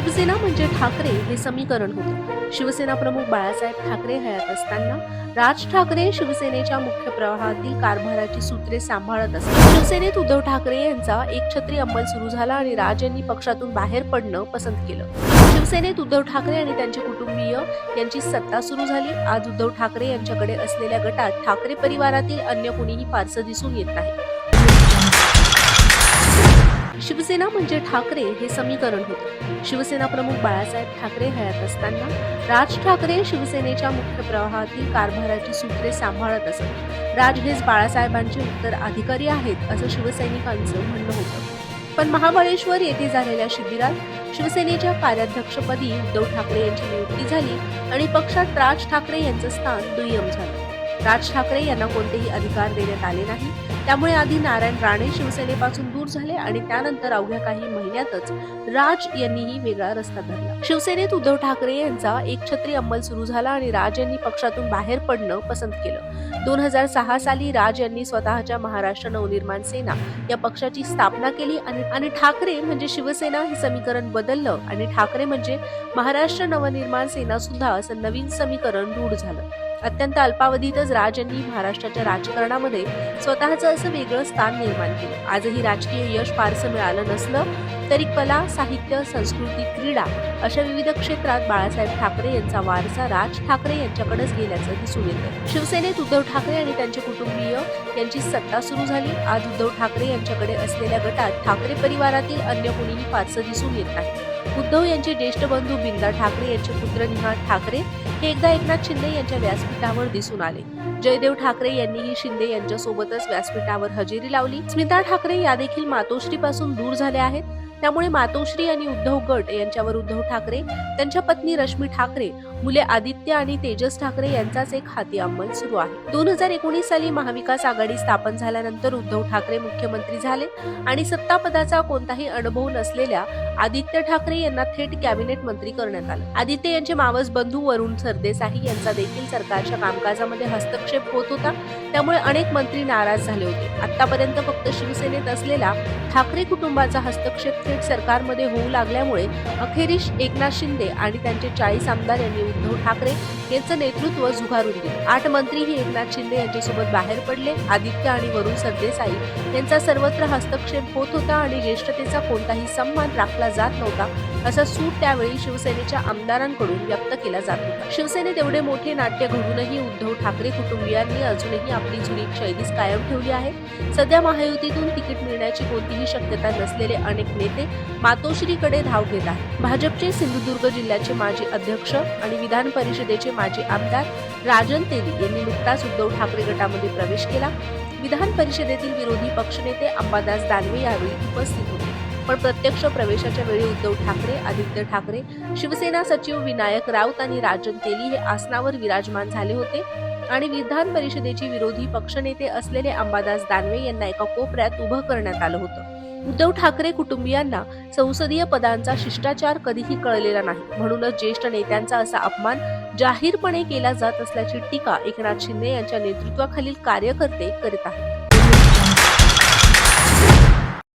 शिवसेना म्हणजे ठाकरे हे समीकरण होते। शिवसेना प्रमुख बाळासाहेब ठाकरे हयात असताना राज ठाकरे शिवसेनेच्या मुख्य प्रवाहातील कारभाराची सूत्रे सांभाळत असतात। शिवसेनेत उद्धव ठाकरे यांचा एकछत्री अंमल सुरू झाला आणि राज यांनी पक्षातून बाहेर पडणं पसंत केलं। शिवसेनेत उद्धव ठाकरे आणि त्यांचे कुटुंबीय यांची सत्ता सुरू झाली। आज उद्धव ठाकरे यांच्याकडे असलेल्या गटात ठाकरे परिवारातील अन्य कोणीही फारसं दिसून येत नाही। शिवसेना म्हणजे ठाकरे हे समीकरण होते। शिवसेना प्रमुख बाळासाहेब ठाकरे हयात असताना राज ठाकरे शिवसेनेच्या मुख्य प्रवाहातील कारभाराची सूत्रे सांभाळत असत। राज हेच बाळासाहेबांचे उत्तराधिकारी आहेत असं शिवसैनिकांचं म्हणणं होतं। पण महाबळेश्वर येथे झालेल्या शिबिरात शिवसेनेच्या कार्याध्यक्षपदी उद्धव ठाकरे यांची नियुक्ती झाली आणि पक्षात राज ठाकरे यांचं स्थान दुय्यम झालं। राज ठाकरे यांना कोणतेही अधिकार देण्यात आले नाही। त्यामुळे आधी नारायण राणे शिवसेनेपासून दूर झाले आणि त्यानंतर अवघ्या काही महिन्यातच राज यांनीही वेगळा रस्ता धरला। शिवसेनेत उद्धव ठाकरे यांचा एकछत्री अंमल सुरू झाला आणि राज यांनी पक्षातून बाहेर पडणं पसंत केलं। 2006 साली राज यांनी स्वतःच्या महाराष्ट्र नवनिर्माण सेना या पक्षाची स्थापना केली आणि ठाकरे म्हणजे शिवसेना हे समीकरण बदललं आणि ठाकरे म्हणजे महाराष्ट्र नवनिर्माण सेना सुद्धा असं नवीन समीकरण रूढ झालं। अत्यंत अल्पावधीतच राज यांनी महाराष्ट्राच्या राजकारणामध्ये स्वतःचं असं वेगळं स्थान निर्माण केलं। आजही राजकीय यश फारसं मिळालं नसलं तरी कला, साहित्य, संस्कृती, क्रीडा अशा विविध क्षेत्रात बाळासाहेब ठाकरे यांचा वारसा राज ठाकरे यांच्याकडेच गेल्याचं दिसून येतं। शिवसेनेत उद्धव ठाकरे आणि त्यांचे कुटुंबीय यांची सत्ता सुरू झाली। आज उद्धव ठाकरे यांच्याकडे असलेल्या गटात ठाकरे परिवारातील अन्य कोणीही फारसं दिसून येत नाही। उद्धव यांचे ज्येष्ठ बंधू बिंदा ठाकरे यांचे पुत्र निहाळ ठाकरे हे एकदा एकनाथ शिंदे यांच्या व्यासपीठावर दिसून आले। जयदेव ठाकरे यांनीही शिंदे यांच्यासोबतच व्यासपीठावर हजेरी लावली। स्मिता ठाकरे या देखील मातोश्रीपासून दूर झाल्या आहेत। त्यामुळे मातोश्री आणि उद्धव गट यांच्यावर उद्धव ठाकरे, त्यांच्या पत्नी रश्मी ठाकरे, मुले आदित्य आणि तेजस ठाकरे यांचाच एक हाती अंमल सुरू आहे। 2019 साली महाविकास आघाडी स्थापन झाल्यानंतर उद्धव ठाकरे मुख्यमंत्री झाले आणि सत्ता पदाचा कोणताही अनुभव नसलेल्या आदित्य ठाकरे यांना थेट कॅबिनेट मंत्री करण्यात आलं। आदित्य यांचे मावस बंधू वरुण सरदेसाई यांचा देखील सरकारच्या कामकाजामध्ये हस्तक्षेप होत होता। त्यामुळे अनेक मंत्री नाराज झाले होते। आतापर्यंत फक्त शिवसेनेत असलेला ठाकरे कुटुंबाचा हस्तक्षेप थेट सरकारमध्ये होऊ लागल्यामुळे अखेरीस एकनाथ शिंदे आणि त्यांचे 40 आमदार यांनी उद्धव ठाकरे यांचं नेतृत्व झुगारून दिलं। 8 मंत्रीही एकनाथ शिंदे यांच्यासोबत बाहेर पडले। आदित्य आणि वरुण सरदेसाई यांचा सर्वत्र हस्तक्षेप होत होता आणि ज्येष्ठतेचा कोणताही सन्मान राखला जात नव्हता असा सूट त्यावेळी शिवसेनेच्या आमदारांकडून व्यक्त केला जात होता। शिवसेनेत एवढे मोठे नाट्य घडूनही उद्धव ठाकरे कुटुंबियांनी अजूनही आपली जुनी शैलीच कायम ठेवली आहे। सध्या महायुतीतून तिकीट मिळण्याची कोणतीही शक्यता नसलेले अनेक नेते मातोश्रीकडे धाव घेत आहेत। भाजपचे सिंधुदुर्ग जिल्ह्याचे माजी अध्यक्ष आणि विधान परिषदेचे माजी आमदार राजन तेली यांनी नुकताच उद्धव ठाकरे गटामध्ये प्रवेश केला। विधान परिषदेतील विरोधी पक्षनेते अंबादास दानवे यावेळी उपस्थित होते। पण प्रत्यक्ष प्रवेशाच्या वेळी उद्धव ठाकरे, आदित्य ठाकरे, शिवसेना सचिव विनायक राऊत आणि राजन तेली हे आसनावर विराजमान झाले होते आणि विधान परिषदेची विरोधी पक्षनेते असलेले अंबादास दानवे यांना एका कोपऱ्यात उभं करण्यात आलं होतं। उद्धव ठाकरे कुटुंबियांना संसदीय पदांचा शिष्टाचार कधीही कळलेला नाही, म्हणूनच ज्येष्ठ नेत्यांचा असा अपमान जाहीरपणे केला जात असल्याची टीका एकनाथ शिंदे यांच्या नेतृत्वाखालील कार्यकर्ते करीत आहेत।